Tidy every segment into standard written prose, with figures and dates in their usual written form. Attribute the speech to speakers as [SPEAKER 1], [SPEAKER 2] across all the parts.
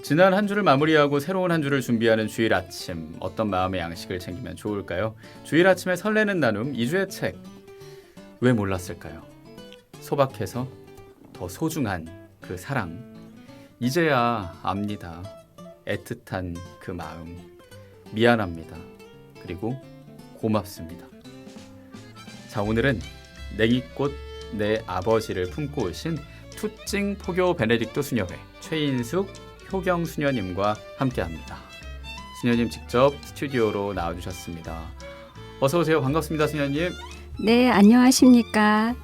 [SPEAKER 1] 지난 한 주를 마무리하고 새로운 한 주를 준비하는 주일 아침, 어떤 마음의 양식을 챙기면 좋을까요? 주일 아침에 설레는 나눔 2주의 책, 왜 몰랐을까요? 소박해서 더 소중한 그 사랑, 이제야 압니다. 애틋한 그 마음, 미안합니다. 그리고 고맙습니다. 자, 오늘은 냉이꽃 내 아버지를 품고 오신 투찡 포교 베네딕토 수녀회 최인숙 효경 수녀님과 함께합니다. 수녀님 직접 스튜디오로 나와주셨습니다. 어서 오세요. 반갑습니다, 수녀님.
[SPEAKER 2] 네, 안녕하십니까.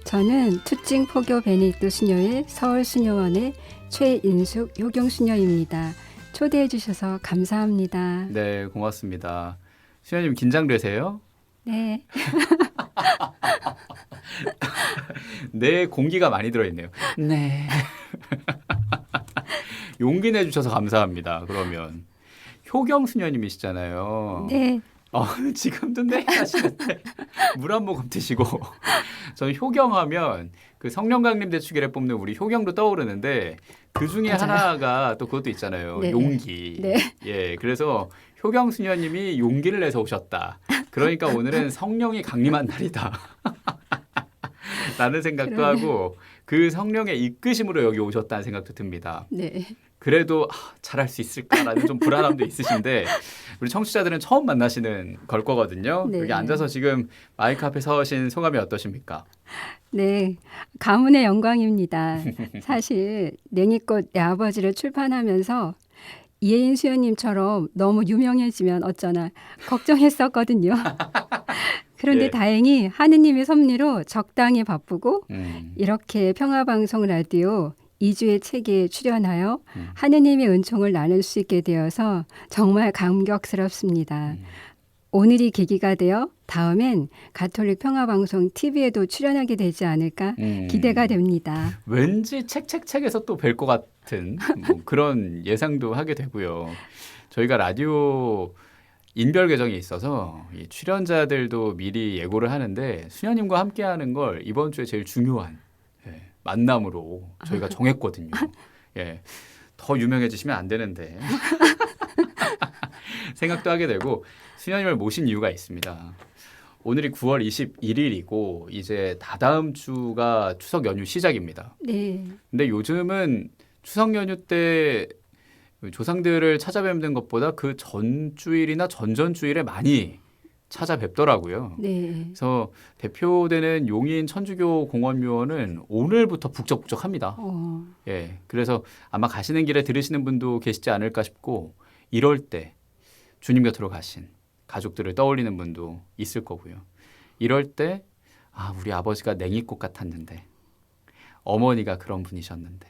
[SPEAKER 2] 저는 투찡 포교 베네딕토 수녀회 서울수녀원의 최인숙 효경 수녀입니다. 초대해 주셔서 감사합니다.
[SPEAKER 1] 네, 고맙습니다. 수녀님 긴장되세요?
[SPEAKER 2] 네.
[SPEAKER 1] 네, 공기가 많이 들어있네요. 네. 용기 내주셔서 감사합니다. 그러면 효경 수녀님이시잖아요.
[SPEAKER 2] 네.
[SPEAKER 1] 지금도 네 하시는데 물 한 모금 드시고 저는 효경하면 그 성령강림대축일에 뽑는 우리 효경도 떠오르는데 그 중에
[SPEAKER 2] 맞아요.
[SPEAKER 1] 하나가 또 그것도 있잖아요.
[SPEAKER 2] 네.
[SPEAKER 1] 용기.
[SPEAKER 2] 네.
[SPEAKER 1] 예, 그래서 효경 수녀님이 용기를 내서 오셨다. 그러니까 오늘은 성령이 강림한 날이다. 라는 생각도 하고 그 성령의 이끄심으로 여기 오셨다는 생각도 듭니다.
[SPEAKER 2] 네.
[SPEAKER 1] 그래도 잘할 수 있을까라는 좀 불안함도 있으신데 우리 청취자들은 처음 만나시는 걸 거거든요.
[SPEAKER 2] 네.
[SPEAKER 1] 여기 앉아서 지금 마이크 앞에 서신 소감이 어떠십니까?
[SPEAKER 2] 네. 가문의 영광입니다. 사실 냉이꽃 내 아버지를 출판하면서 이혜인 수녀님처럼 너무 유명해지면 어쩌나 걱정했었거든요. 그런데
[SPEAKER 1] 예.
[SPEAKER 2] 다행히 하느님의 섭리로 적당히 바쁘고
[SPEAKER 1] 음,
[SPEAKER 2] 이렇게 평화방송 라디오 2주의 책에 출연하여 하느님의 은총을 나눌 수 있게 되어서 정말 감격스럽습니다. 오늘이 계기가 되어 다음엔 가톨릭 평화방송 TV에도 출연하게 되지 않을까 기대가 됩니다.
[SPEAKER 1] 왠지 책에서 또 뵐 것 같은 뭐 그런 예상도 하게 되고요. 저희가 라디오 인별 계정이 있어서 이 출연자들도 미리 예고를 하는데 수녀님과 함께하는 걸 이번 주에 제일 중요한 만남으로 저희가 정했거든요. 예, 더 유명해지시면 안 되는데 생각도 하게 되고 수녀님을 모신 이유가 있습니다. 오늘이 9월 21일이고 이제 다다음 주가 추석 연휴 시작입니다.
[SPEAKER 2] 네.
[SPEAKER 1] 근데 요즘은 추석 연휴 때 조상들을 찾아뵙는 것보다 그 전주일이나 전전주일에 많이 찾아뵙더라고요.
[SPEAKER 2] 네.
[SPEAKER 1] 그래서 대표되는 용인 천주교 공원묘원은 오늘부터 북적북적합니다. 예, 그래서 아마 가시는 길에 들으시는 분도 계시지 않을까 싶고 이럴 때 주님 곁으로 가신 가족들을 떠올리는 분도 있을 거고요. 이럴 때 우리 아버지가 냉이꽃 같았는데 어머니가 그런 분이셨는데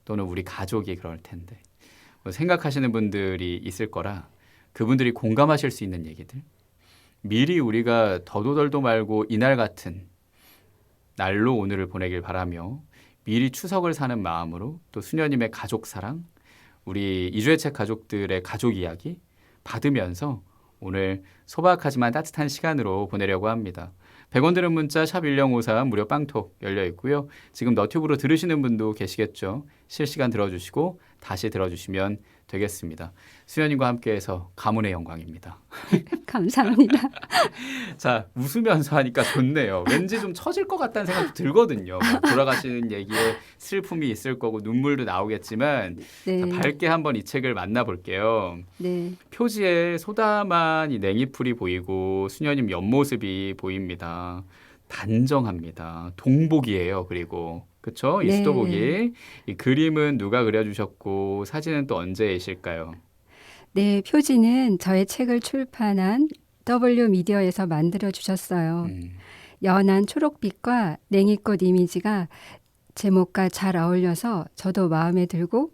[SPEAKER 1] 또는 우리 가족이 그럴 텐데 생각하시는 분들이 있을 거라 그분들이 공감하실 수 있는 얘기들 미리 우리가 더도덜도 말고 이날 같은 날로 오늘을 보내길 바라며 미리 추석을 사는 마음으로 또 수녀님의 가족 사랑 우리 이주의 책 가족들의 가족 이야기 받으면서 오늘 소박하지만 따뜻한 시간으로 보내려고 합니다. 100원 드는 문자 샵 1053 무료 빵톡 열려 있고요. 지금 너튜브로 들으시는 분도 계시겠죠. 실시간 들어주시고 다시 들어주시면 되겠습니다. 수녀님과 함께해서 가문의 영광입니다.
[SPEAKER 2] 감사합니다.
[SPEAKER 1] 자, 웃으면서 하니까 좋네요. 왠지 좀 처질 것 같다는 생각도 들거든요. 돌아가시는 얘기에 슬픔이 있을 거고 눈물도 나오겠지만
[SPEAKER 2] 네.
[SPEAKER 1] 자, 밝게 한번 이 책을 만나볼게요.
[SPEAKER 2] 네.
[SPEAKER 1] 표지에 소담한 이 냉이풀이 보이고 수녀님 옆모습이 보입니다. 단정합니다. 동복이에요. 그리고 그렇죠? 이
[SPEAKER 2] 네.
[SPEAKER 1] 수도복이. 이 그림은 누가 그려주셨고 사진은 또 언제이실까요?
[SPEAKER 2] 네, 표지는 저의 책을 출판한 W 미디어에서 만들어 주셨어요. 연한 초록빛과 냉이꽃 이미지가 제목과 잘 어울려서 저도 마음에 들고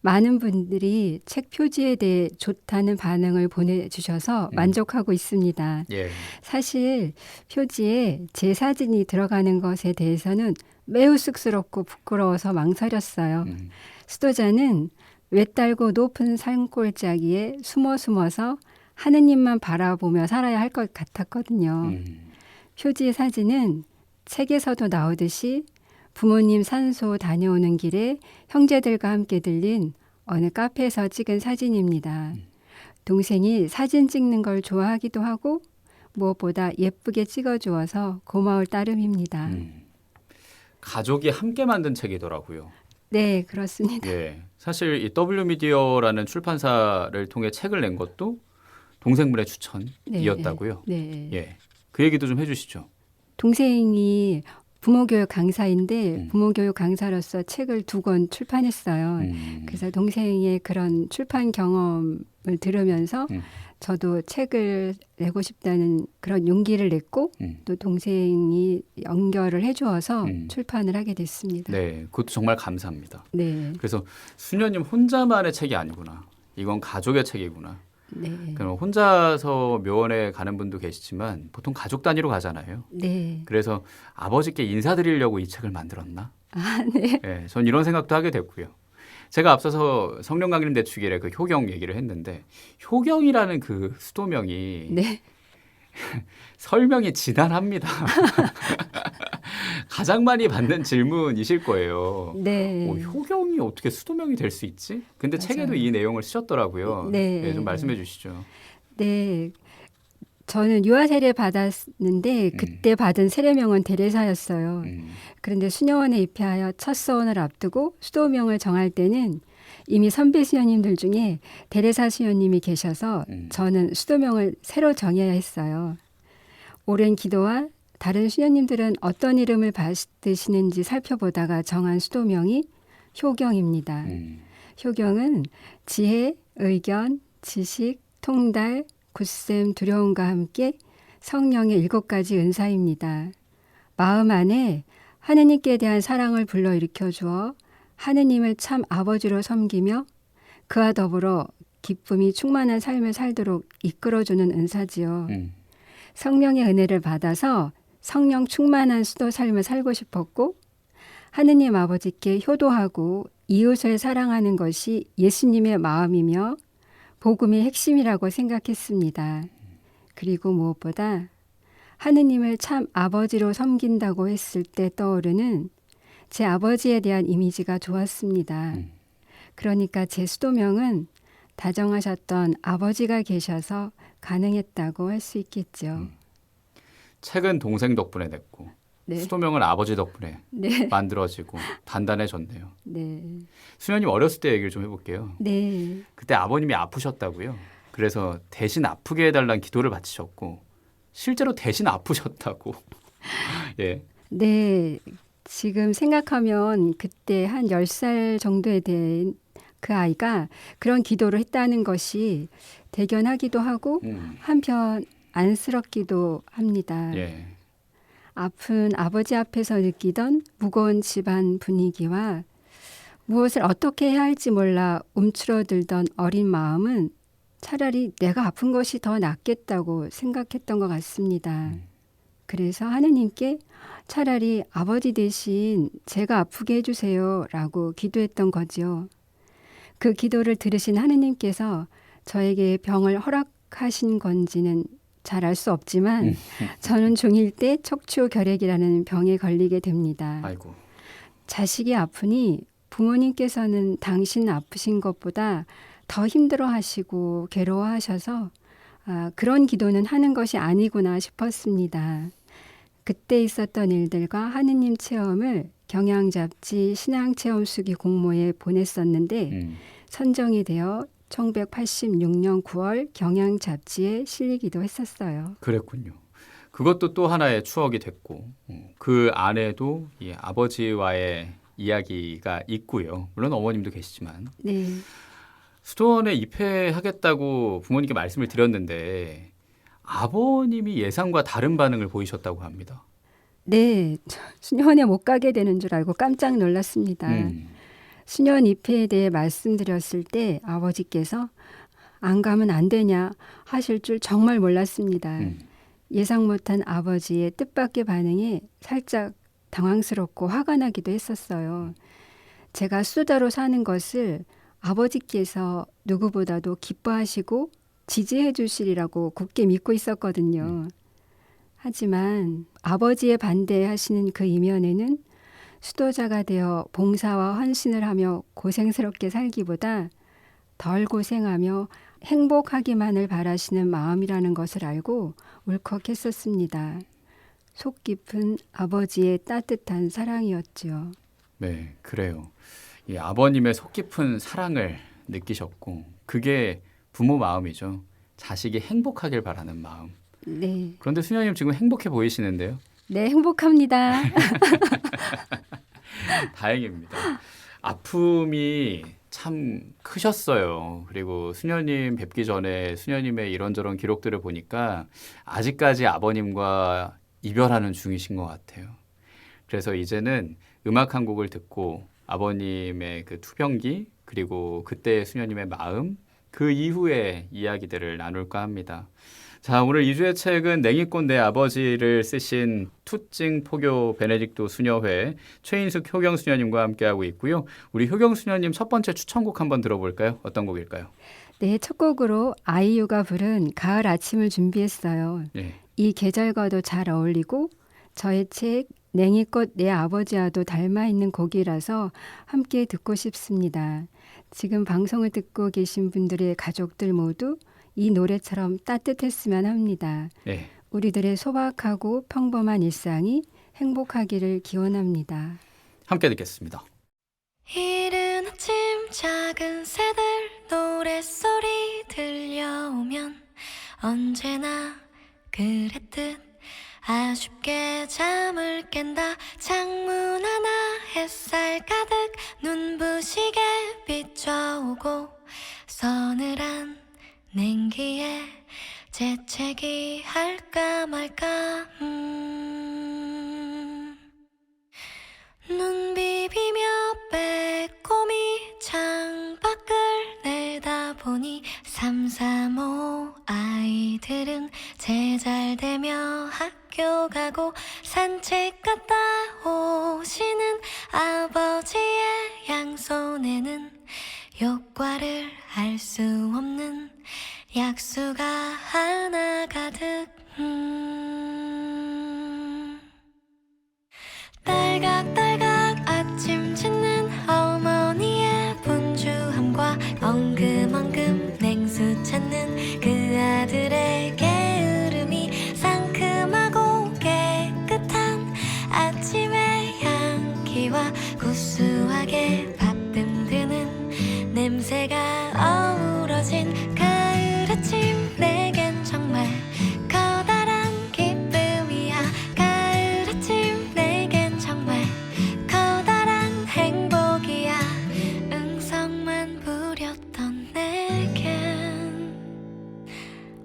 [SPEAKER 2] 많은 분들이 책 표지에 대해 좋다는 반응을 보내주셔서 만족하고 있습니다.
[SPEAKER 1] 예.
[SPEAKER 2] 사실 표지에 제 사진이 들어가는 것에 대해서는 매우 쑥스럽고 부끄러워서 망설였어요. 수도자는 외딸고 높은 산골짜기에 숨어서 하느님만 바라보며 살아야 할 것 같았거든요. 표지 사진은 책에서도 나오듯이 부모님 산소 다녀오는 길에 형제들과 함께 들린 어느 카페에서 찍은 사진입니다. 동생이 사진 찍는 걸 좋아하기도 하고 무엇보다 예쁘게 찍어주어서 고마울 따름입니다.
[SPEAKER 1] 가족이 함께 만든 책이더라고요.
[SPEAKER 2] 네, 그렇습니다.
[SPEAKER 1] 예, 사실 이 W미디어라는 출판사를 통해 책을 낸 것도 동생분의 추천이었다고요.
[SPEAKER 2] 네.
[SPEAKER 1] 예, 그 얘기도 좀 해주시죠.
[SPEAKER 2] 동생이 부모교육 강사인데 부모교육 강사로서 책을 2권 출판했어요. 그래서 동생의 그런 출판 경험을 들으면서 저도 책을 내고 싶다는 그런 용기를 냈고 또 동생이 연결을 해주어서 출판을 하게 됐습니다.
[SPEAKER 1] 네, 그것도 정말 감사합니다.
[SPEAKER 2] 네.
[SPEAKER 1] 그래서 수녀님 혼자만의 책이 아니구나. 이건 가족의 책이구나.
[SPEAKER 2] 네.
[SPEAKER 1] 그럼 혼자서 묘원에 가는 분도 계시지만 보통 가족 단위로 가잖아요.
[SPEAKER 2] 네.
[SPEAKER 1] 그래서 아버지께 인사드리려고 이 책을 만들었나?
[SPEAKER 2] 아, 네.
[SPEAKER 1] 예, 전 이런 생각도 하게 됐고요. 제가 앞서서 성령 강림 대축일에 그 효경 얘기를 했는데 효경이라는 그 수도명이
[SPEAKER 2] 네.
[SPEAKER 1] 설명이 지난합니다. 가장 많이 받는 질문이실 거예요.
[SPEAKER 2] 네.
[SPEAKER 1] 효경이 어떻게 수도명이 될 수 있지? 근데
[SPEAKER 2] 맞아요.
[SPEAKER 1] 책에도 이 내용을 쓰셨더라고요.
[SPEAKER 2] 네.
[SPEAKER 1] 네, 좀 말씀해 주시죠.
[SPEAKER 2] 네. 저는 유아 세례 받았는데 그때 받은 세례명은 데레사였어요. 그런데 수녀원에 입회하여 첫 서원을 앞두고 수도명을 정할 때는 이미 선배 수녀님들 중에 데레사 수녀님이 계셔서 저는 수도명을 새로 정해야 했어요. 오랜 기도와 다른 수녀님들은 어떤 이름을 받으시는지 살펴보다가 정한 수도명이 효경입니다. 효경은 지혜, 의견, 지식, 통달, 굳셈, 두려움과 함께 성령의 7가지 은사입니다. 마음 안에 하느님께 대한 사랑을 불러일으켜 주어 하느님을 참 아버지로 섬기며 그와 더불어 기쁨이 충만한 삶을 살도록 이끌어주는 은사지요. 성령의 은혜를 받아서 성령 충만한 수도 삶을 살고 싶었고 하느님 아버지께 효도하고 이웃을 사랑하는 것이 예수님의 마음이며 복음의 핵심이라고 생각했습니다. 그리고 무엇보다 하느님을 참 아버지로 섬긴다고 했을 때 떠오르는 제 아버지에 대한 이미지가 좋았습니다. 그러니까 제 수도명은 다정하셨던 아버지가 계셔서 가능했다고 할 수 있겠죠.
[SPEAKER 1] 책은 동생 덕분에 냈고
[SPEAKER 2] 네.
[SPEAKER 1] 수도명은 아버지 덕분에
[SPEAKER 2] 네.
[SPEAKER 1] 만들어지고 단단해졌네요.
[SPEAKER 2] 네.
[SPEAKER 1] 수녀님 어렸을 때 얘기를 좀 해볼게요.
[SPEAKER 2] 네.
[SPEAKER 1] 그때 아버님이 아프셨다고요. 그래서 대신 아프게 해달라는 기도를 바치셨고 실제로 대신 아프셨다고. 예.
[SPEAKER 2] 네. 지금 생각하면 그때 한 10살 정도에 된 그 아이가 그런 기도를 했다는 것이 대견하기도 하고 한편 안쓰럽기도 합니다.
[SPEAKER 1] 예.
[SPEAKER 2] 아픈 아버지 앞에서 느끼던 무거운 집안 분위기와 무엇을 어떻게 해야 할지 몰라 움츠러들던 어린 마음은 차라리 내가 아픈 것이 더 낫겠다고 생각했던 것 같습니다. 그래서 하느님께 차라리 아버지 대신 제가 아프게 해주세요 라고 기도했던 거지요. 그 기도를 들으신 하느님께서 저에게 병을 허락하신 건지는 잘 알 수 없지만 저는 중1 때 척추결핵이라는 병에 걸리게 됩니다.
[SPEAKER 1] 아이고.
[SPEAKER 2] 자식이 아프니 부모님께서는 당신 아프신 것보다 더 힘들어하시고 괴로워하셔서 그런 기도는 하는 것이 아니구나 싶었습니다. 그때 있었던 일들과 하느님 체험을 경향잡지 신앙체험수기 공모에 보냈었는데 선정이 되어 1986년 9월 경향잡지에 실리기도 했었어요.
[SPEAKER 1] 그랬군요. 그것도 또 하나의 추억이 됐고 그 안에도 이 아버지와의 이야기가 있고요. 물론 어머님도 계시지만
[SPEAKER 2] 네.
[SPEAKER 1] 수도원에 입회하겠다고 부모님께 말씀을 드렸는데 아버님이 예상과 다른 반응을 보이셨다고 합니다.
[SPEAKER 2] 네. 수녀원에 못 가게 되는 줄 알고 깜짝 놀랐습니다. 수녀원 입회에 대해 말씀드렸을 때 아버지께서 안 가면 안 되냐 하실 줄 정말 몰랐습니다. 예상 못한 아버지의 뜻밖의 반응에 살짝 당황스럽고 화가 나기도 했었어요. 제가 수도자로 사는 것을 아버지께서 누구보다도 기뻐하시고 지지해 주시리라고 굳게 믿고 있었거든요. 하지만 아버지의 반대하시는 그 이면에는 수도자가 되어 봉사와 헌신을 하며 고생스럽게 살기보다 덜 고생하며 행복하기만을 바라시는 마음이라는 것을 알고 울컥했었습니다. 속 깊은 아버지의 따뜻한 사랑이었죠.
[SPEAKER 1] 네, 그래요. 이 아버님의 속 깊은 사랑을 느끼셨고 그게 부모 마음이죠. 자식이 행복하길 바라는 마음.
[SPEAKER 2] 네,
[SPEAKER 1] 그런데 수녀님 지금 행복해 보이시는데요.
[SPEAKER 2] 네 행복합니다.
[SPEAKER 1] 다행입니다. 아픔이 참 크셨어요. 그리고 수녀님 뵙기 전에 수녀님의 이런저런 기록들을 보니까 아직까지 아버님과 이별하는 중이신 것 같아요. 그래서 이제는 음악 한 곡을 듣고 아버님의 그 투병기 그리고 그때의 수녀님의 마음 그 이후의 이야기들을 나눌까 합니다. 자, 오늘 2주의 책은 냉이꽃 내 아버지를 쓰신 투증 포교 베네딕토 수녀회 최인숙 효경 수녀님과 함께하고 있고요. 우리 효경 수녀님 첫 번째 추천곡 한번 들어볼까요? 어떤 곡일까요?
[SPEAKER 2] 네, 첫 곡으로 아이유가 부른 가을 아침을 준비했어요.
[SPEAKER 1] 네.
[SPEAKER 2] 이 계절과도 잘 어울리고 저의 책 냉이꽃 내 아버지와도 닮아 있는 곡이라서 함께 듣고 싶습니다. 지금 방송을 듣고 계신 분들의 가족들 모두 이 노래처럼 따뜻했으면 합니다.
[SPEAKER 1] 네.
[SPEAKER 2] 우리들의 소박하고 평범한 일상이 행복하기를 기원합니다.
[SPEAKER 1] 함께 듣겠습니다.
[SPEAKER 3] 이른 아침 작은 새들 노랫소리 들려오면 언제나 그랬듯 아쉽게 잠을 깬다. 창문 하나 햇살 가득 눈부시게 비춰오고 서늘한 냉기에 재채기 할까 말까 눈 비비며 빼꼼히 창밖을 내다보니 335 아이들은 제잘되며 학교 가고 산책 갔다 오시는 아버지의 양손에는 효과를 알 수 없는 약수가 하나 가득 딸각딸각 아침 짓는 어머니의 분주함과 엉금엉금 냉수 찾는 그 아들의 게으름이 상큼하고 깨끗한 아침의 향기와 구수하게 밥듬드는 냄새가 어우러진 가을 아침 내겐 정말 커다란 기쁨이야. 가을 아침 내겐 정말 커다란 행복이야. 응성만 부렸던 내겐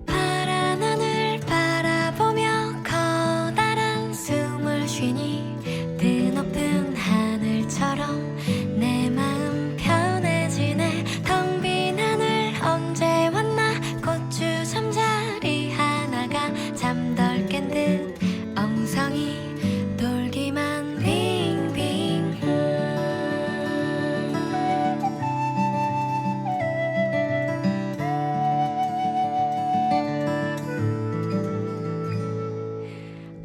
[SPEAKER 3] 파란 하늘 바라보며 커다란 숨을 쉬니 드높은 하늘처럼 내 마음 편해지네. 텅 빈 하늘 언제 왔나. 고추 잠자리 하나가 잠덜 깬 듯 엉성이 돌기만 빙빙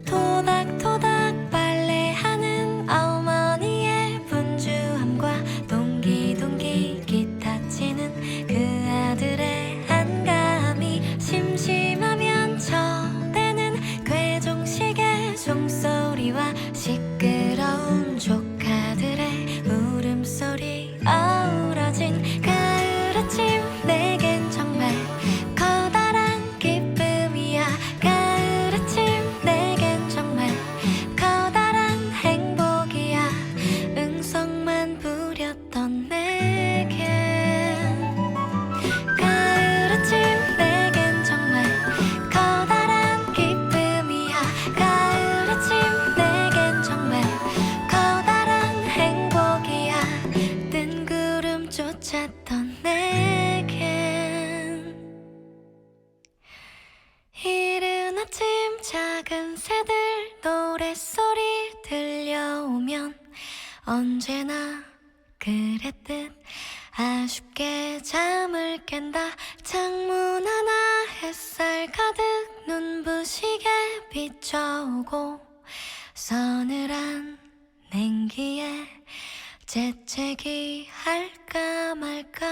[SPEAKER 3] 토닥토닥 빨래하는 어머니의 분주함과 동기동기 기타 치는 그 아들의 한가함이 심심하면 저대는 괴종식의 종소리와 시끄러운 조카들의 울음소리 어우러진 가을 아침 내겐 정말 커다란 기쁨이야. 가을 아침 내겐 정말 커다란 행복이야. 응성만 부렸던 내겐 가을 아침 내겐 정말 커다란 기쁨이야. 가을 아침 내겐 정말 커다란 행복이야. 뜬구름 쫓았던 내겐 이른 아침 작은 새들 노랫소리 들려오면 언제나 그랬듯 아쉽게 잠을 깬다. 창문 하나 햇살 가득 눈부시게 비춰오고 서늘한 냉기에 재채기 할까 말까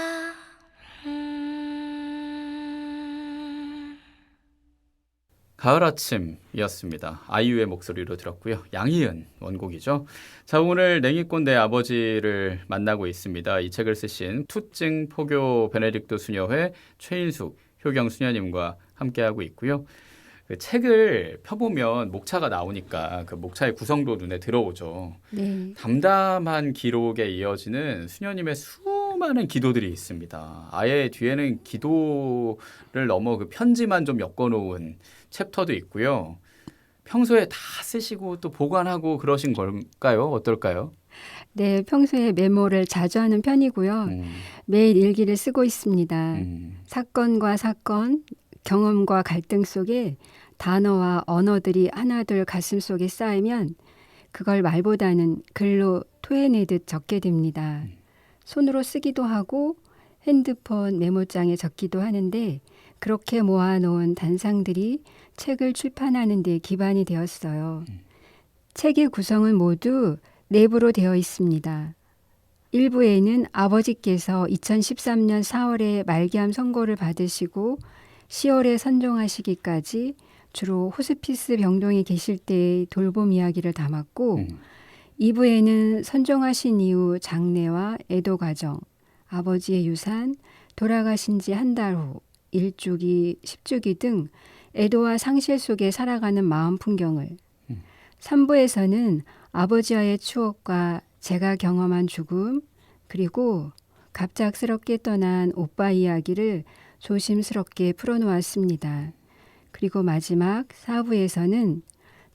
[SPEAKER 1] 가을 아침이었습니다. 아이유의 목소리로 들었고요. 양희은 원곡이죠. 자, 오늘 냉이꽃 내 아버지를 만나고 있습니다. 이 책을 쓰신 투증 포교 베네딕토 수녀회 최인숙 효경 수녀님과 함께하고 있고요. 그 책을 펴보면 목차가 나오니까 그 목차의 구성도 눈에 들어오죠.
[SPEAKER 2] 네.
[SPEAKER 1] 담담한 기록에 이어지는 수녀님의 수많은 기도들이 있습니다. 아예 뒤에는 기도를 넘어 그 편지만 좀 엮어놓은 챕터도 있고요. 평소에 다 쓰시고 또 보관하고 그러신 걸까요? 어떨까요?
[SPEAKER 2] 네, 평소에 메모를 자주 하는 편이고요. 매일 일기를 쓰고 있습니다. 사건과 사건, 경험과 갈등 속에 단어와 언어들이 하나둘 가슴속에 쌓이면 그걸 말보다는 글로 토해내듯 적게 됩니다. 손으로 쓰기도 하고 핸드폰 메모장에 적기도 하는데 그렇게 모아놓은 단상들이 책을 출판하는 데 기반이 되었어요. 책의 구성은 모두 랩으로 되어 있습니다. 일부에는 아버지께서 2013년 4월에 말기암 선고를 받으시고 10월에 선종하시기까지 주로 호스피스 병동에 계실 때의 돌봄 이야기를 담았고 2부에는 선종하신 이후 장례와 애도 과정, 아버지의 유산, 돌아가신 지 한 달 후, 1주기, 10주기 등 애도와 상실 속에 살아가는 마음 풍경을 3부에서는 아버지와의 추억과 제가 경험한 죽음 그리고 갑작스럽게 떠난 오빠 이야기를 조심스럽게 풀어놓았습니다. 그리고 마지막 4부에서는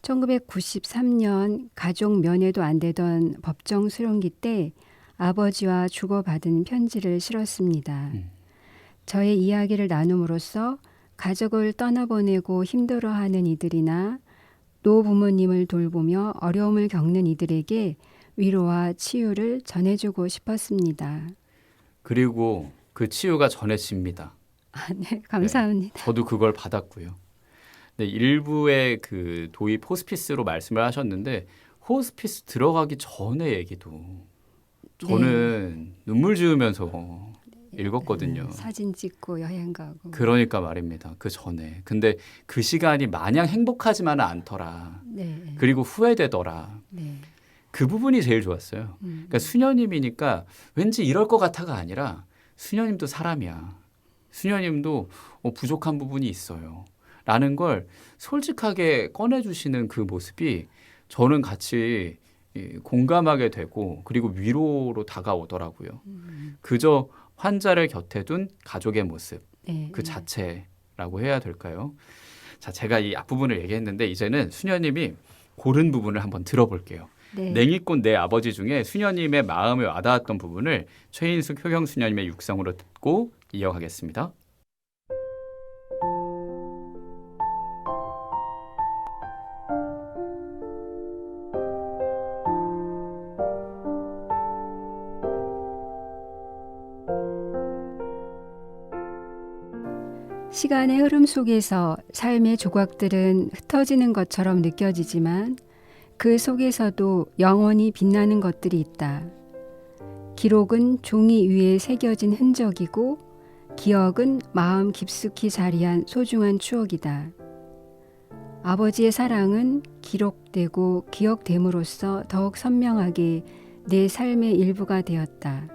[SPEAKER 2] 1993년 가족 면회도 안 되던 법정 수령기 때 아버지와 주고받은 편지를 실었습니다. 저의 이야기를 나눔으로써 가족을 떠나보내고 힘들어하는 이들이나 노부모님을 돌보며 어려움을 겪는 이들에게 위로와 치유를 전해주고 싶었습니다.
[SPEAKER 1] 그리고 그 치유가 전해집니다.
[SPEAKER 2] 네, 감사합니다.
[SPEAKER 1] 네, 저도 그걸 받았고요. 네, 일부의 그 도입 호스피스로 말씀을 하셨는데 호스피스 들어가기 전에 얘기도 저는 눈물 지으면서 읽었거든요.
[SPEAKER 2] 사진 찍고 여행 가고.
[SPEAKER 1] 그러니까 말입니다. 그 전에. 근데 그 시간이 마냥 행복하지만은 않더라.
[SPEAKER 2] 네.
[SPEAKER 1] 그리고 후회되더라.
[SPEAKER 2] 네.
[SPEAKER 1] 그 부분이 제일 좋았어요. 그러니까 수녀님이니까 왠지 이럴 것 같아가 아니라 수녀님도 사람이야. 수녀님도 부족한 부분이 있어요. 라는 걸 솔직하게 꺼내주시는 그 모습이 저는 같이 공감하게 되고 그리고 위로로 다가오더라고요. 그저 환자를 곁에 둔 가족의 모습
[SPEAKER 2] 네.
[SPEAKER 1] 그 자체라고 해야 될까요? 자, 제가 이 앞부분을 얘기했는데 이제는 수녀님이 고른 부분을 한번 들어볼게요.
[SPEAKER 2] 네.
[SPEAKER 1] 냉이꽃 내 아버지 중에 수녀님의 마음에 와닿았던 부분을 최인숙 효경 수녀님의 육성으로 듣고 이어가겠습니다.
[SPEAKER 2] 시간의 흐름 속에서 삶의 조각들은 흩어지는 것처럼 느껴지지만 그 속에서도 영원히 빛나는 것들이 있다. 기록은 종이 위에 새겨진 흔적이고 기억은 마음 깊숙이 자리한 소중한 추억이다. 아버지의 사랑은 기록되고 기억됨으로써 더욱 선명하게 내 삶의 일부가 되었다.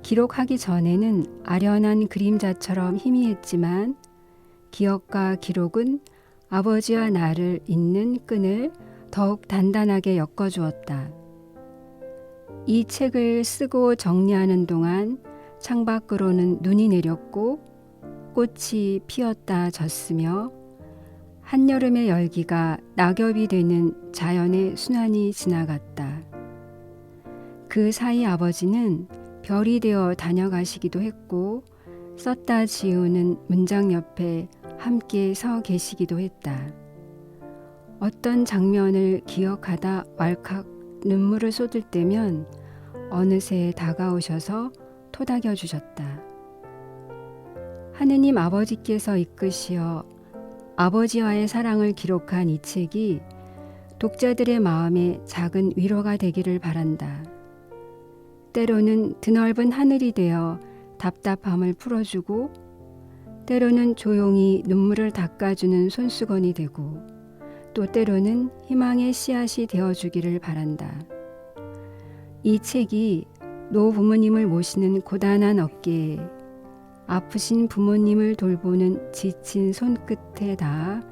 [SPEAKER 2] 기록하기 전에는 아련한 그림자처럼 희미했지만 기억과 기록은 아버지와 나를 잇는 끈을 더욱 단단하게 엮어주었다. 이 책을 쓰고 정리하는 동안 창밖으로는 눈이 내렸고 꽃이 피었다 졌으며 한여름의 열기가 낙엽이 되는 자연의 순환이 지나갔다. 그 사이 아버지는 별이 되어 다녀가시기도 했고 썼다 지우는 문장 옆에 함께 서 계시기도 했다. 어떤 장면을 기억하다 왈칵 눈물을 쏟을 때면 어느새 다가오셔서 토닥여 주셨다. 하느님 아버지께서 이끄시어 아버지와의 사랑을 기록한 이 책이 독자들의 마음에 작은 위로가 되기를 바란다. 때로는 드넓은 하늘이 되어 답답함을 풀어주고 때로는 조용히 눈물을 닦아주는 손수건이 되고 또 때로는 희망의 씨앗이 되어주기를 바란다. 이 책이 노부모님을 모시는 고단한 어깨에 아프신 부모님을 돌보는 지친 손끝에 닿아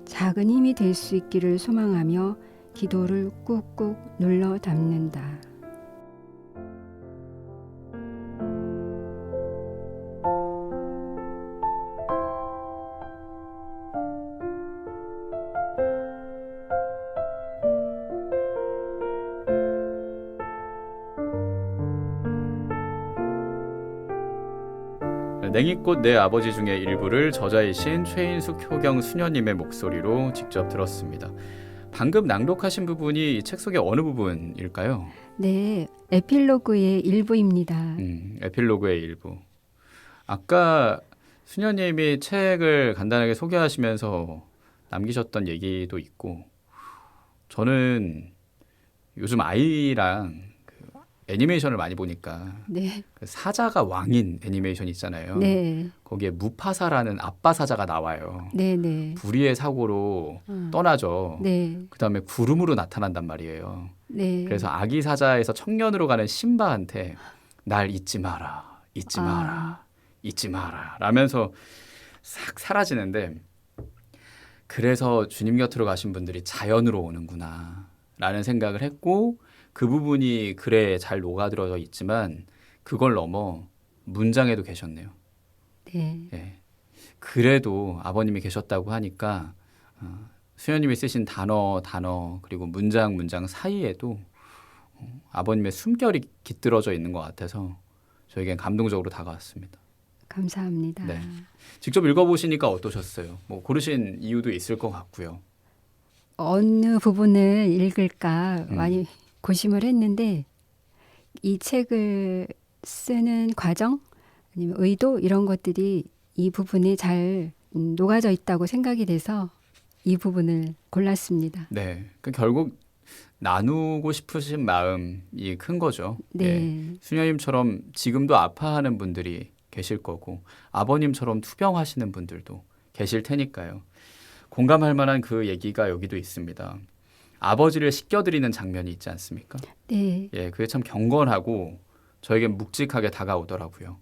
[SPEAKER 2] 작은 힘이 될 수 있기를 소망하며 기도를 꾹꾹 눌러 담는다.
[SPEAKER 1] 냉이꽃 내 아버지 중에 일부를 저자이신 최인숙 효경 수녀님의 목소리로 직접 들었습니다. 방금 낭독하신 부분이 이 책 속의 어느 부분일까요?
[SPEAKER 2] 네, 에필로그의 일부입니다.
[SPEAKER 1] 에필로그의 일부. 아까 수녀님이 책을 간단하게 소개하시면서 남기셨던 얘기도 있고, 저는 요즘 아이랑 애니메이션을 많이 보니까
[SPEAKER 2] 네,
[SPEAKER 1] 그 사자가 왕인 애니메이션 있잖아요.
[SPEAKER 2] 네,
[SPEAKER 1] 거기에 무파사라는 아빠 사자가 나와요.
[SPEAKER 2] 네, 네,
[SPEAKER 1] 불의의 사고로 떠나죠.
[SPEAKER 2] 네,
[SPEAKER 1] 그다음에 구름으로 나타난단 말이에요.
[SPEAKER 2] 네.
[SPEAKER 1] 그래서 아기 사자에서 청년으로 가는 심바한테 날 잊지 마라, 잊지 마라, 잊지 마라 라면서 싹 사라지는데, 그래서 주님 곁으로 가신 분들이 자연으로 오는구나 라는 생각을 했고, 그 부분이 글에 잘 녹아들어져 있지만 그걸 넘어 문장에도 계셨네요.
[SPEAKER 2] 네.
[SPEAKER 1] 예. 그래도 아버님이 계셨다고 하니까 수녀님이 쓰신 단어 그리고 문장 사이에도 아버님의 숨결이 깃들어져 있는 것 같아서 저에겐 감동적으로 다가왔습니다.
[SPEAKER 2] 감사합니다.
[SPEAKER 1] 네. 직접 읽어보시니까 어떠셨어요? 뭐 고르신 이유도 있을 것 같고요.
[SPEAKER 2] 어느 부분을 읽을까 많이 고심을 했는데 이 책을 쓰는 과정 아니면 의도 이런 것들이 이 부분에 잘 녹아져 있다고 생각이 돼서 이 부분을 골랐습니다.
[SPEAKER 1] 네. 그 결국 나누고 싶으신 마음이 큰 거죠.
[SPEAKER 2] 네.
[SPEAKER 1] 예. 수녀님처럼 지금도 아파하는 분들이 계실 거고 아버님처럼 투병하시는 분들도 계실 테니까요. 공감할 만한 그 얘기가 여기도 있습니다. 아버지를 씻겨드리는 장면이 있지 않습니까?
[SPEAKER 2] 네.
[SPEAKER 1] 예, 그게 참 경건하고 저에겐 묵직하게 다가오더라고요.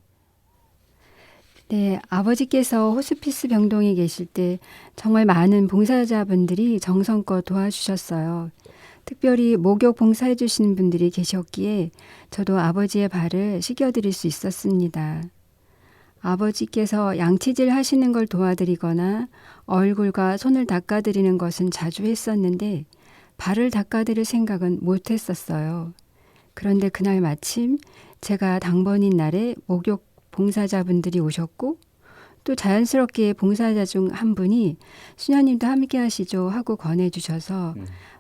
[SPEAKER 2] 네, 아버지께서 호스피스 병동에 계실 때 정말 많은 봉사자분들이 정성껏 도와주셨어요. 특별히 목욕 봉사해 주시는 분들이 계셨기에 저도 아버지의 발을 씻겨드릴 수 있었습니다. 아버지께서 양치질 하시는 걸 도와드리거나 얼굴과 손을 닦아드리는 것은 자주 했었는데 발을 닦아드릴 생각은 못했었어요. 그런데 그날 마침 제가 당번인 날에 목욕 봉사자분들이 오셨고 또 자연스럽게 봉사자 중 한 분이 수녀님도 함께 하시죠 하고 권해주셔서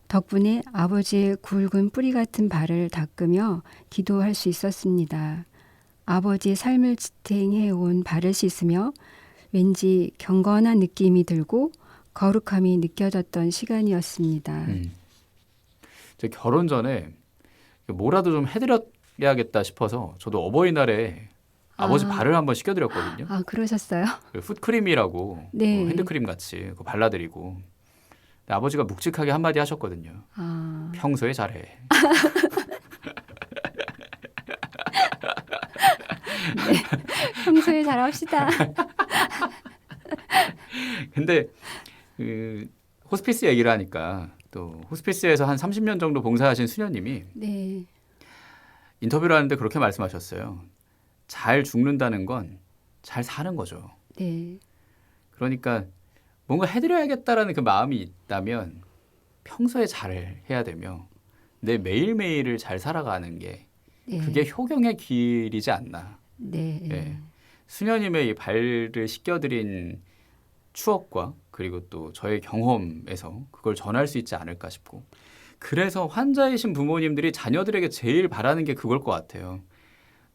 [SPEAKER 2] 덕분에 아버지의 굵은 뿌리 같은 발을 닦으며 기도할 수 있었습니다. 아버지의 삶을 지탱해온 발을 씻으며 왠지 경건한 느낌이 들고 거룩함이 느껴졌던 시간이었습니다.
[SPEAKER 1] 제 결혼 전에 뭐라도 좀 해드려야겠다 싶어서 저도 어버이날에 아버지 발을 한번 씻겨드렸거든요.
[SPEAKER 2] 아, 그러셨어요?
[SPEAKER 1] 그 풋크림이라고
[SPEAKER 2] 네.
[SPEAKER 1] 핸드크림 같이 그거 발라드리고 근데 아버지가 묵직하게 한마디 하셨거든요.
[SPEAKER 2] 아,
[SPEAKER 1] 평소에 잘해.
[SPEAKER 2] 네. 평소에 잘합시다.
[SPEAKER 1] 근데 그 호스피스 얘기를 하니까 또 호스피스에서 한 30년 정도 봉사하신 수녀님이
[SPEAKER 2] 네.
[SPEAKER 1] 인터뷰를 하는데 그렇게 말씀하셨어요. 잘 죽는다는 건 잘 사는 거죠.
[SPEAKER 2] 네.
[SPEAKER 1] 그러니까 뭔가 해드려야겠다라는 그 마음이 있다면 평소에 잘 해야 되며 내 매일매일을 잘 살아가는 게
[SPEAKER 2] 네.
[SPEAKER 1] 그게 효경의 길이지 않나.
[SPEAKER 2] 네.
[SPEAKER 1] 예. 수녀님의 이 발을 씻겨드린 추억과 그리고 또 저의 경험에서 그걸 전할 수 있지 않을까 싶고 그래서 환자이신 부모님들이 자녀들에게 제일 바라는 게 그걸 것 같아요.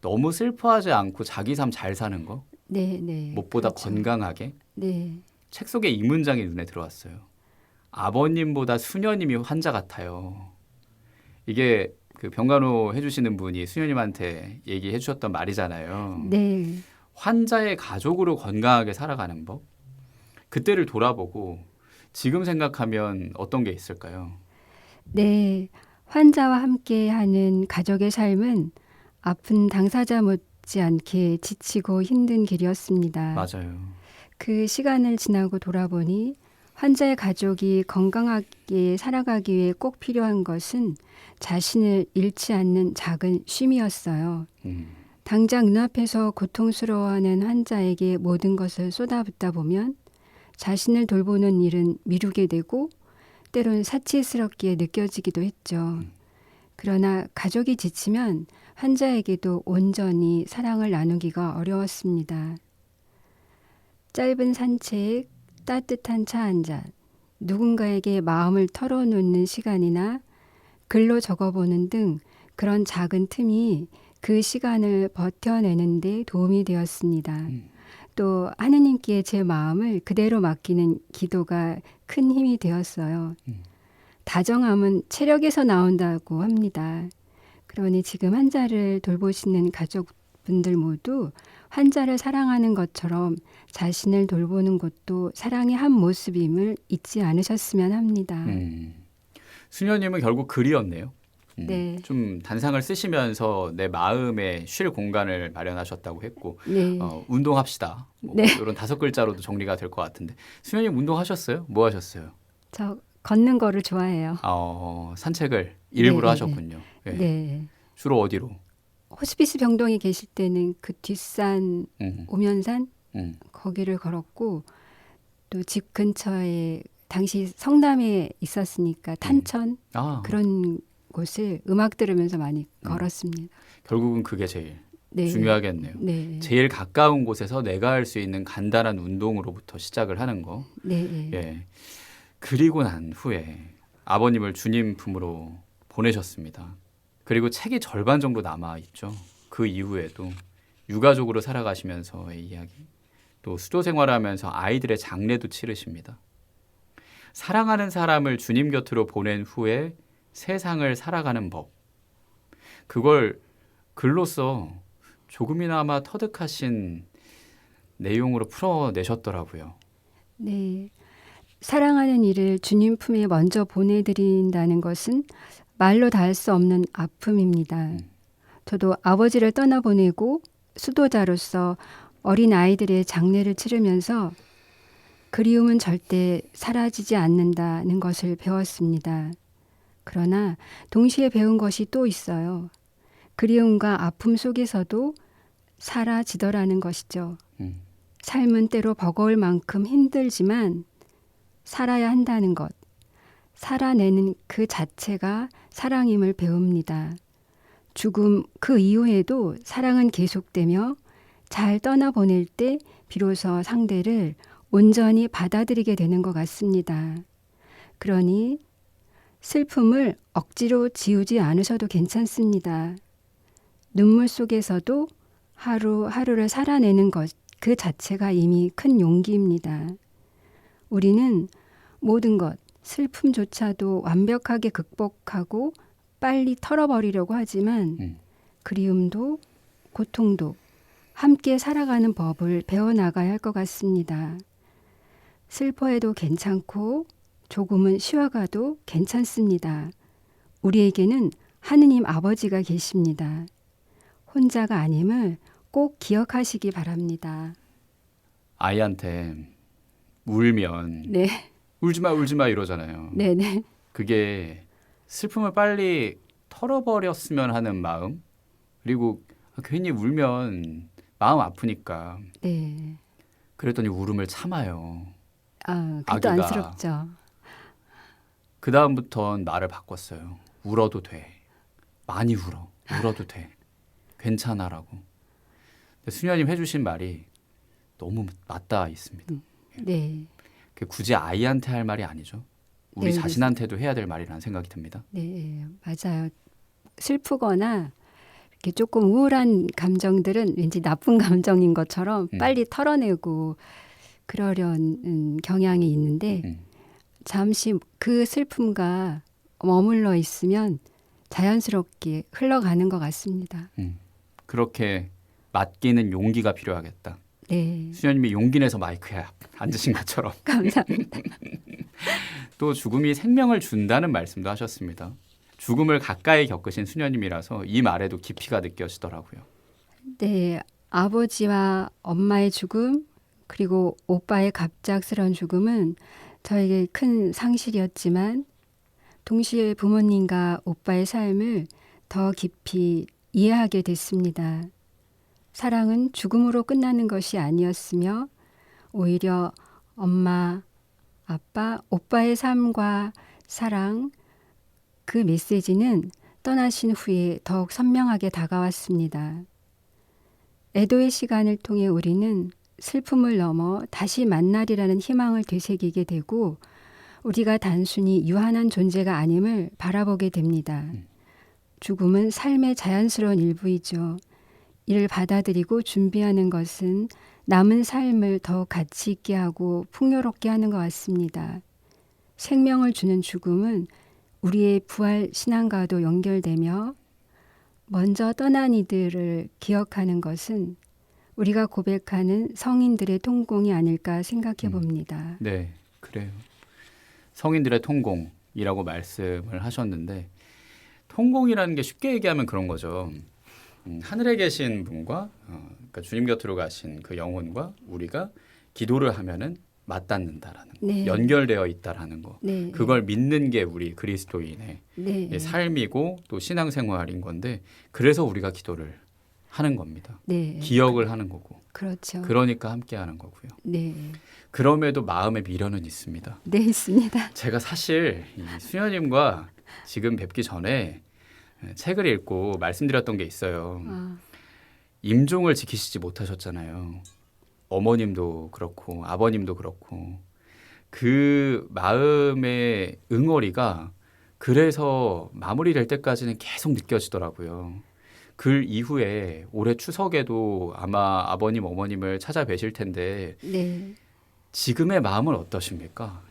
[SPEAKER 1] 너무 슬퍼하지 않고 자기 삶 잘 사는 거
[SPEAKER 2] 네. 네.
[SPEAKER 1] 무엇보다
[SPEAKER 2] 그렇죠.
[SPEAKER 1] 건강하게
[SPEAKER 2] 네.
[SPEAKER 1] 책 속에 이 문장이 눈에 들어왔어요. 아버님보다 수녀님이 환자 같아요. 이게 그 병간호 해주시는 분이 수녀님한테 얘기해 주셨던 말이잖아요.
[SPEAKER 2] 네.
[SPEAKER 1] 환자의 가족으로 건강하게 살아가는 법. 그때를 돌아보고 지금 생각하면 어떤 게 있을까요?
[SPEAKER 2] 네. 환자와 함께하는 가족의 삶은 아픈 당사자 못지않게 지치고 힘든 길이었습니다.
[SPEAKER 1] 맞아요.
[SPEAKER 2] 그 시간을 지나고 돌아보니 환자의 가족이 건강하게 살아가기 위해 꼭 필요한 것은 자신을 잃지 않는 작은 쉼이었어요. 당장 눈앞에서 고통스러워하는 환자에게 모든 것을 쏟아붓다 보면 자신을 돌보는 일은 미루게 되고 때론 사치스럽게 느껴지기도 했죠. 그러나 가족이 지치면 환자에게도 온전히 사랑을 나누기가 어려웠습니다. 짧은 산책, 따뜻한 차 한 잔, 누군가에게 마음을 털어놓는 시간이나 글로 적어보는 등 그런 작은 틈이 그 시간을 버텨내는 데 도움이 되었습니다. 또 하느님께 제 마음을 그대로 맡기는 기도가 큰 힘이 되었어요. 다정함은 체력에서 나온다고 합니다. 그러니 지금 환자를 돌보시는 가족분들 모두 환자를 사랑하는 것처럼 자신을 돌보는 것도 사랑의 한 모습임을 잊지 않으셨으면 합니다.
[SPEAKER 1] 수녀님은 결국 글이었네요.
[SPEAKER 2] 네.
[SPEAKER 1] 좀 단상을 쓰시면서 내 마음에 쉴 공간을 마련하셨다고 했고
[SPEAKER 2] 네.
[SPEAKER 1] 운동합시다. 뭐
[SPEAKER 2] 네.
[SPEAKER 1] 이런 5글자로도 정리가 될 것 같은데 수녀님 운동하셨어요? 뭐 하셨어요?
[SPEAKER 2] 저 걷는 거를 좋아해요.
[SPEAKER 1] 산책을 일부러
[SPEAKER 2] 네,
[SPEAKER 1] 하셨군요. 네.
[SPEAKER 2] 네.
[SPEAKER 1] 주로 어디로?
[SPEAKER 2] 호스피스 병동에 계실 때는 그 뒷산 오면산 거기를 걸었고 또 집 근처에 당시 성남에 있었으니까 탄천 그런 곳을 음악 들으면서 많이 걸었습니다.
[SPEAKER 1] 결국은 그게 제일
[SPEAKER 2] 네.
[SPEAKER 1] 중요하겠네요.
[SPEAKER 2] 네.
[SPEAKER 1] 제일 가까운 곳에서 내가 할 수 있는 간단한 운동으로부터 시작을 하는 거.
[SPEAKER 2] 네.
[SPEAKER 1] 예. 그리고 난 후에 아버님을 주님 품으로 보내셨습니다. 그리고 책이 절반 정도 남아 있죠. 그 이후에도 유가족으로 살아가시면서의 이야기, 또 수도 생활하면서 아이들의 장례도 치르십니다. 사랑하는 사람을 주님 곁으로 보낸 후에 세상을 살아가는 법. 그걸 글로써 조금이나마 터득하신 내용으로 풀어내셨더라고요.
[SPEAKER 2] 네. 사랑하는 이를 주님 품에 먼저 보내드린다는 것은 말로 다 할 수 없는 아픔입니다. 저도 아버지를 떠나보내고 수도자로서 어린 아이들의 장례를 치르면서 그리움은 절대 사라지지 않는다는 것을 배웠습니다. 그러나 동시에 배운 것이 또 있어요. 그리움과 아픔 속에서도 사라지더라는 것이죠. 삶은 때로 버거울 만큼 힘들지만 살아야 한다는 것, 살아내는 그 자체가 사랑임을 배웁니다. 죽음 그 이후에도 사랑은 계속되며 잘 떠나보낼 때 비로소 상대를 온전히 받아들이게 되는 것 같습니다. 그러니 슬픔을 억지로 지우지 않으셔도 괜찮습니다. 눈물 속에서도 하루하루를 살아내는 것, 그 자체가 이미 큰 용기입니다. 우리는 모든 것, 슬픔조차도 완벽하게 극복하고 빨리 털어버리려고 하지만 그리움도 고통도 함께 살아가는 법을 배워나가야 할 것 같습니다. 슬퍼해도 괜찮고 조금은 쉬어가도 괜찮습니다. 우리에게는 하느님 아버지가 계십니다. 혼자가 아님을 꼭 기억하시기 바랍니다.
[SPEAKER 1] 아이한테 울면
[SPEAKER 2] 네.
[SPEAKER 1] 울지 마 이러잖아요.
[SPEAKER 2] 네네.
[SPEAKER 1] 그게 슬픔을 빨리 털어버렸으면 하는 마음, 그리고 괜히 울면 마음 아프니까
[SPEAKER 2] 네.
[SPEAKER 1] 그랬더니 울음을 참아요.
[SPEAKER 2] 그것도
[SPEAKER 1] 아기가.
[SPEAKER 2] 안쓰럽죠.
[SPEAKER 1] 그 다음부턴 말을 바꿨어요. 울어도 돼. 많이 울어도 돼. 괜찮아라고. 근데 수녀님 해주신 말이 너무 맞닿아 있습니다.
[SPEAKER 2] 네.
[SPEAKER 1] 그게 굳이 아이한테 할 말이 아니죠. 우리
[SPEAKER 2] 네,
[SPEAKER 1] 자신한테도 해야 될 말이라는 생각이 듭니다.
[SPEAKER 2] 네, 맞아요. 슬프거나 이렇게 조금 우울한 감정들은 왠지 나쁜 감정인 것처럼 빨리 털어내고 그러려는 경향이 있는데 잠시 그 슬픔과 머물러 있으면 자연스럽게 흘러가는 것 같습니다.
[SPEAKER 1] 그렇게 맡기는 용기가 필요하겠다.
[SPEAKER 2] 네.
[SPEAKER 1] 수녀님이 용기 내서 마이크에 앉으신 것처럼.
[SPEAKER 2] 감사합니다.
[SPEAKER 1] 또 죽음이 생명을 준다는 말씀도 하셨습니다. 죽음을 가까이 겪으신 수녀님이라서 이 말에도 깊이가 느껴지더라고요.
[SPEAKER 2] 네, 아버지와 엄마의 죽음 그리고 오빠의 갑작스러운 죽음은 저에게 큰 상실이었지만 동시에 부모님과 오빠의 삶을 더 깊이 이해하게 됐습니다. 사랑은 죽음으로 끝나는 것이 아니었으며 오히려 엄마, 아빠, 오빠의 삶과 사랑, 그 메시지는 떠나신 후에 더욱 선명하게 다가왔습니다. 애도의 시간을 통해 우리는 슬픔을 넘어 다시 만나리라는 희망을 되새기게 되고 우리가 단순히 유한한 존재가 아님을 바라보게 됩니다. 죽음은 삶의 자연스러운 일부이죠. 이를 받아들이고 준비하는 것은 남은 삶을 더욱 가치 있게 하고 풍요롭게 하는 것 같습니다. 생명을 주는 죽음은 우리의 부활 신앙과도 연결되며 먼저 떠난 이들을 기억하는 것은 우리가 고백하는 성인들의 통공이 아닐까 생각해 봅니다.
[SPEAKER 1] 네, 그래요. 성인들의 통공이라고 말씀을 하셨는데 통공이라는 게 쉽게 얘기하면 그런 거죠. 하늘에 계신 분과 그러니까 주님 곁으로 가신 그 영혼과 우리가 기도를 하면은 맞닿는다라는 거,
[SPEAKER 2] 네.
[SPEAKER 1] 연결되어 있다라는 거.
[SPEAKER 2] 네.
[SPEAKER 1] 그걸 믿는 게 우리 그리스도인의
[SPEAKER 2] 네.
[SPEAKER 1] 삶이고 또 신앙생활인 건데 그래서 우리가 기도를 하는 겁니다.
[SPEAKER 2] 네.
[SPEAKER 1] 기억을 하는 거고.
[SPEAKER 2] 그렇죠.
[SPEAKER 1] 그러니까 함께 하는 거고요.
[SPEAKER 2] 네.
[SPEAKER 1] 그럼에도 마음에 미련은 있습니다.
[SPEAKER 2] 네, 있습니다.
[SPEAKER 1] 제가 사실 이 수녀님과 지금 뵙기 전에 책을 읽고 말씀드렸던 게 있어요. 임종을 지키시지 못하셨잖아요. 어머님도 그렇고 아버님도 그렇고 그 마음의 응어리가 그래서 마무리될 때까지는 계속 느껴지더라고요. 그 이후에 올해 추석에도 아마 아버님 어머님을 찾아뵈실 텐데
[SPEAKER 2] 네.
[SPEAKER 1] 지금의 마음은 어떠십니까?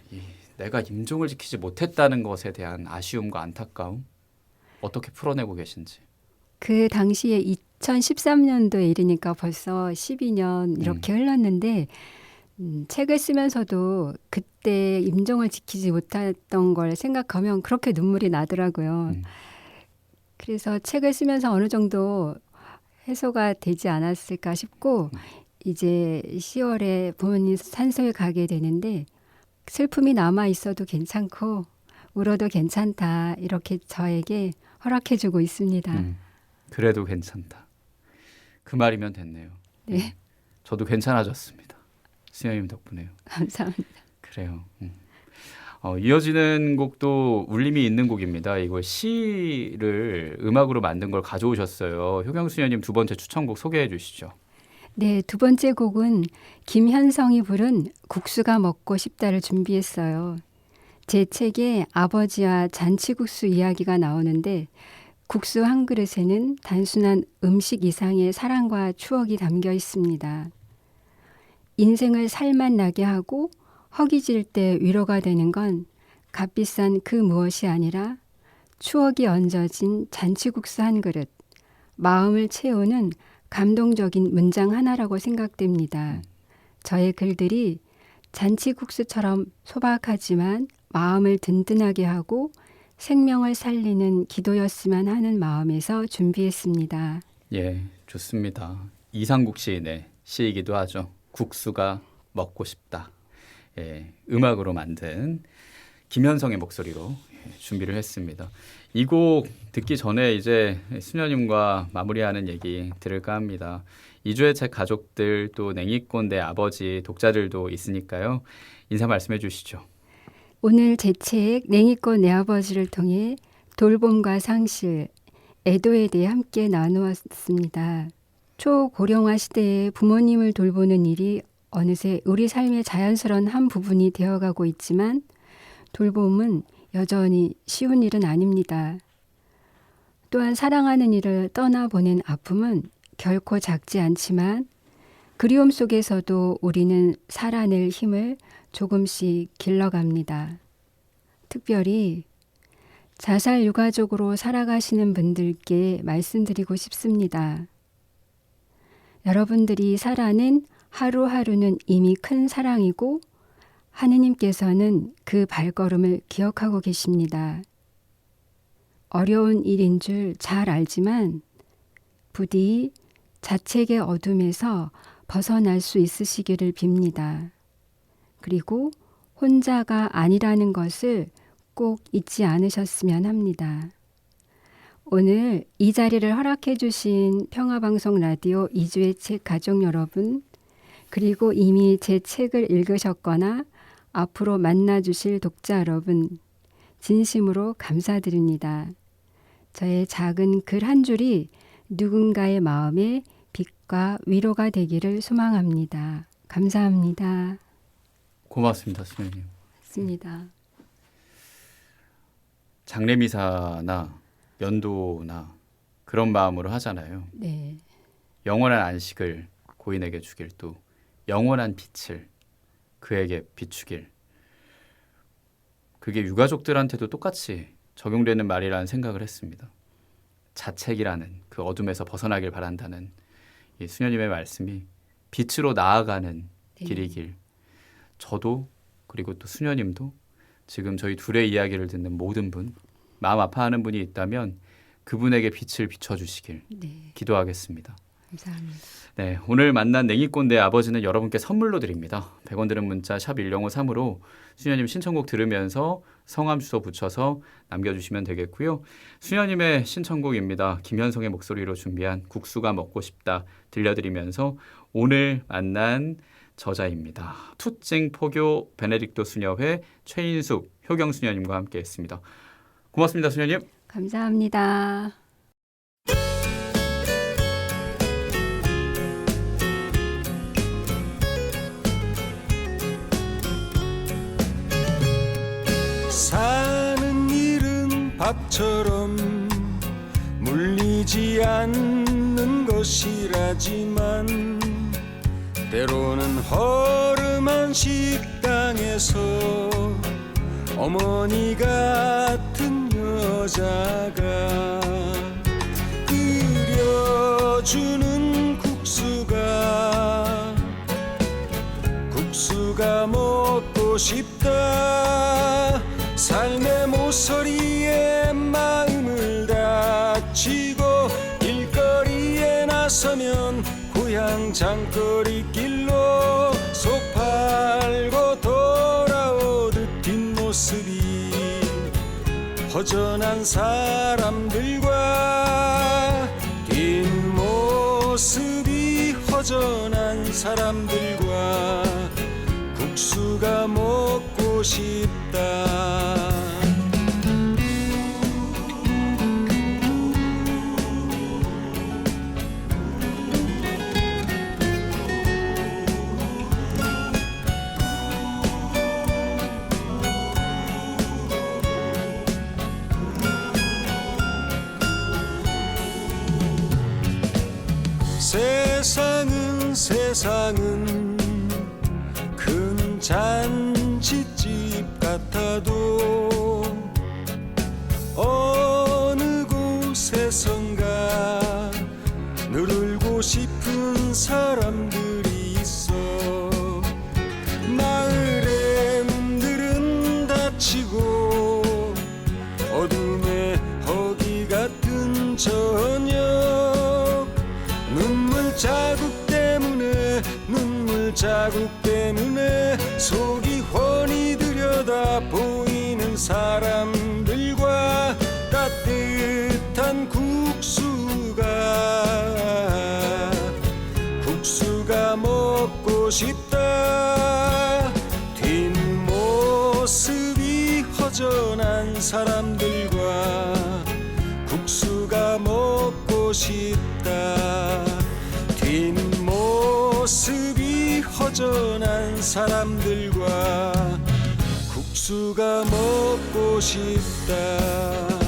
[SPEAKER 1] 내가 임종을 지키지 못했다는 것에 대한 아쉬움과 안타까움 어떻게 풀어내고 계신지.
[SPEAKER 2] 그 당시에 2013년도에 이르니까 벌써 12년 이렇게 흘렀는데 책을 쓰면서도 그때 임종을 지키지 못했던 걸 생각하면 그렇게 눈물이 나더라고요. 그래서 책을 쓰면서 어느 정도 해소가 되지 않았을까 싶고 이제 10월에 부모님 산소에 가게 되는데 슬픔이 남아 있어도 괜찮고 울어도 괜찮다 이렇게 저에게 허락해주고 있습니다.
[SPEAKER 1] 그래도 괜찮다. 그 말이면 됐네요.
[SPEAKER 2] 네.
[SPEAKER 1] 저도 괜찮아졌습니다. 수녀님 덕분에요.
[SPEAKER 2] 감사합니다.
[SPEAKER 1] 그래요. 이어지는 곡도 울림이 있는 곡입니다. 이걸 시를 음악으로 만든 걸 가져오셨어요. 효경 수녀님 두 번째 추천곡 소개해 주시죠.
[SPEAKER 2] 네, 두 번째 곡은 김현성이 부른 국수가 먹고 싶다를 준비했어요. 제 책에 아버지와 잔치국수 이야기가 나오는데 국수 한 그릇에는 단순한 음식 이상의 사랑과 추억이 담겨 있습니다. 인생을 살맛 나게 하고 허기질 때 위로가 되는 건 값비싼 그 무엇이 아니라 추억이 얹어진 잔치국수 한 그릇, 마음을 채우는 감동적인 문장 하나라고 생각됩니다. 저의 글들이 잔치국수처럼 소박하지만 마음을 든든하게 하고 생명을 살리는 기도였으면 하는 마음에서 준비했습니다.
[SPEAKER 1] 예, 좋습니다. 이상국 시인의 시이기도 하죠. 국수가 먹고 싶다. 예, 음악으로 만든 김현성의 목소리로 준비를 했습니다. 이 곡 듣기 전에 이제 수녀님과 마무리하는 얘기 들을까 합니다. 이주의 책 가족들 또 냉이꽃 내 아버지 독자들도 있으니까요. 인사 말씀해 주시죠.
[SPEAKER 2] 오늘 제 책 냉이꽃 내 아버지를 통해 돌봄과 상실, 애도에 대해 함께 나누었습니다. 초고령화 시대에 부모님을 돌보는 일이 어느새 우리 삶의 자연스러운 한 부분이 되어가고 있지만 돌봄은 여전히 쉬운 일은 아닙니다. 또한 사랑하는 이를 떠나보낸 아픔은 결코 작지 않지만 그리움 속에서도 우리는 살아낼 힘을 조금씩 길러갑니다. 특별히 자살 유가족으로 살아가시는 분들께 말씀드리고 싶습니다. 여러분들이 살아낸 하루하루는 이미 큰 사랑이고 하느님께서는 그 발걸음을 기억하고 계십니다. 어려운 일인 줄 잘 알지만 부디 자책의 어둠에서 벗어날 수 있으시기를 빕니다. 그리고 혼자가 아니라는 것을 꼭 잊지 않으셨으면 합니다. 오늘 이 자리를 허락해 주신 평화방송 라디오 2주의 책 가족 여러분, 그리고 이미 제 책을 읽으셨거나 앞으로 만나주실 독자 여러분, 진심으로 감사드립니다. 저의 작은 글 한 줄이 누군가의 마음에 빛과 위로가 되기를 소망합니다. 감사합니다.
[SPEAKER 1] 고맙습니다, 수녀님.
[SPEAKER 2] 맞습니다.
[SPEAKER 1] 장례미사나 연도나 그런 마음으로 하잖아요.
[SPEAKER 2] 네.
[SPEAKER 1] 영원한 안식을 고인에게 주길, 또 영원한 빛을 그에게 비추길. 그게 유가족들한테도 똑같이 적용되는 말이라는 생각을 했습니다. 자책이라는 그 어둠에서 벗어나길 바란다는 이 수녀님의 말씀이 빛으로 나아가는
[SPEAKER 2] 네.
[SPEAKER 1] 길이길. 저도 그리고 또 수녀님도 지금 저희 둘의 이야기를 듣는 모든 분, 마음 아파하는 분이 있다면 그분에게 빛을 비춰주시길
[SPEAKER 2] 네.
[SPEAKER 1] 기도하겠습니다.
[SPEAKER 2] 감사합니다.
[SPEAKER 1] 네, 오늘 만난 냉이꼰대 아버지는 여러분께 선물로 드립니다. 100원 드는 문자 샵 1053으로 수녀님 신청곡 들으면서 성함 주소 붙여서 남겨주시면 되겠고요. 수녀님의 신청곡입니다. 김현성의 목소리로 준비한 국수가 먹고 싶다 들려드리면서 오늘 만난 저자입니다. 투찡 포교 베네딕토 수녀회 최인숙 효경 수녀님과 함께했습니다. 고맙습니다, 수녀님.
[SPEAKER 2] 감사합니다.
[SPEAKER 4] 사는 일은 밥처럼 물리지 않는 것이라지만 때로는 허름한 식당에서 어머니 같은 여자가 끓여주는 국수가 먹고 싶다. 삶의 모서리에 마음을 다치고 길거리에 나서면 고향 장거리 길로 속 팔고 돌아오듯 뒷모습이 허전한 사람들과 뒷모습이 허전한 사람들과 국수가 먹고 싶다. 세상은 큰 잔치집 같아도 어느 곳에선가 늘 울고 싶은 사람들이 있어. 마을의 문들은 닫히고 어둠의 허기 같은 저녁 눈물 자국 때문에 속이 훤히 들여다 보이는 사람들과 따뜻한 국수가 먹고 싶다. 뒷모습이 허전한 사람들과 국수가 먹고 싶다. 뒷모습이 허전한 사람들과 국수가 먹고 싶다.